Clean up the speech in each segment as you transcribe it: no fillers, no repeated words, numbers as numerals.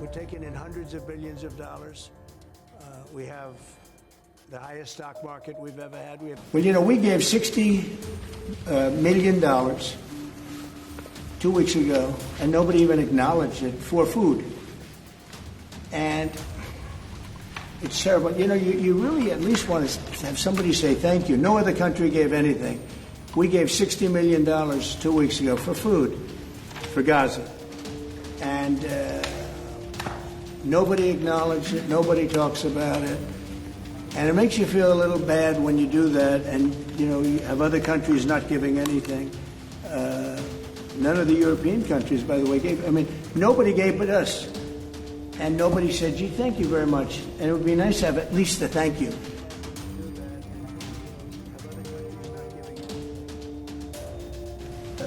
We're taking in hundreds of billions of dollars. We have the highest stock market we've ever had. Well, you know, we gave $60 million 2 weeks ago, and nobody even acknowledged it, for food. And it's terrible. You know, you really at least want to have somebody say thank you. No other country gave anything. We gave $60 million 2 weeks ago for food, for Gaza. And nobody acknowledged it. Nobody talks about it. And it makes you feel a little bad when you do that, and, you know, you have other countries not giving anything. None of the European countries, by the way, gave. I mean, nobody gave but us. And nobody said, gee, thank you very much. And it would be nice to have at least a thank you.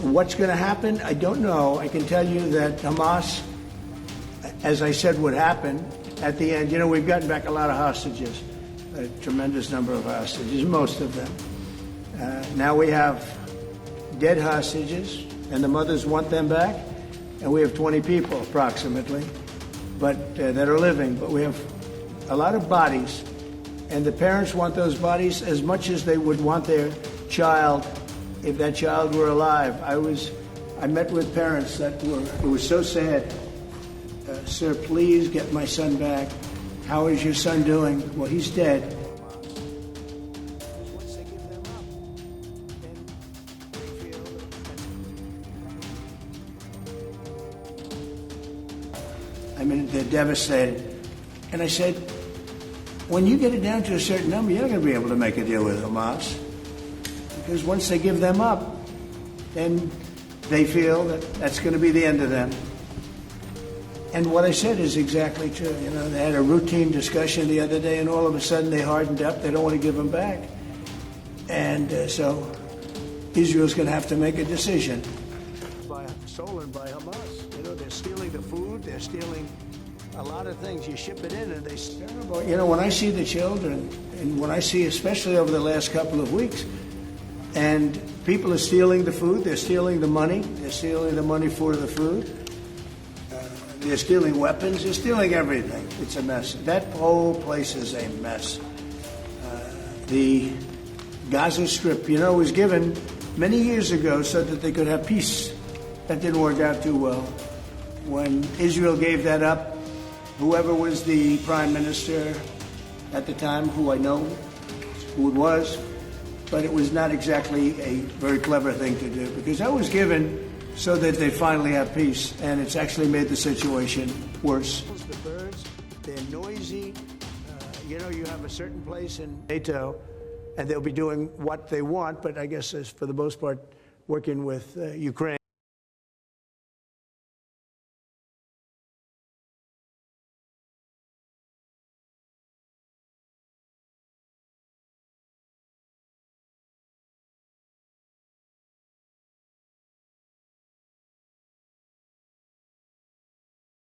What's going to happen? I don't know. I can tell you that Hamas, as I said, would happen at the end. You know, we've gotten back a lot of hostages, a tremendous number of hostages, most of them. Now we have dead hostages, and the mothers want them back. And we have 20 people, approximately, but that are living. But we have a lot of bodies, and the parents want those bodies as much as they would want their child if that child were alive. I met with parents that it was so sad. Sir, please get my son back. How is your son doing? Well, he's dead. I mean, they're devastated. And I said, when you get it down to a certain number, you're not going to be able to make a deal with Hamas. Because once they give them up, then they feel that that's going to be the end of them. And what I said is exactly true. You know, they had a routine discussion the other day, and all of a sudden they hardened up. They don't want to give them back. And so Israel's going to have to make a decision. Stolen by Hamas. You know, they're stealing the food. They're stealing a lot of things. You ship it in, and they're terrible. You know, when I see the children, and when I see, especially over the last couple of weeks, and people are stealing the food, they're stealing the money, they're stealing the money for the food, they're stealing weapons, they're stealing everything. It's a mess. That whole place is a mess. The Gaza Strip, you know, was given many years ago so that they could have peace. That didn't work out too well. When Israel gave that up, whoever was the prime minister at the time, who I know who it was, but it was not exactly a very clever thing to do, because that was given so that they finally have peace, and it's actually made the situation worse. The birds, they're noisy. You know, you have a certain place in NATO, and they'll be doing what they want, but I guess for the most part, working with Ukraine.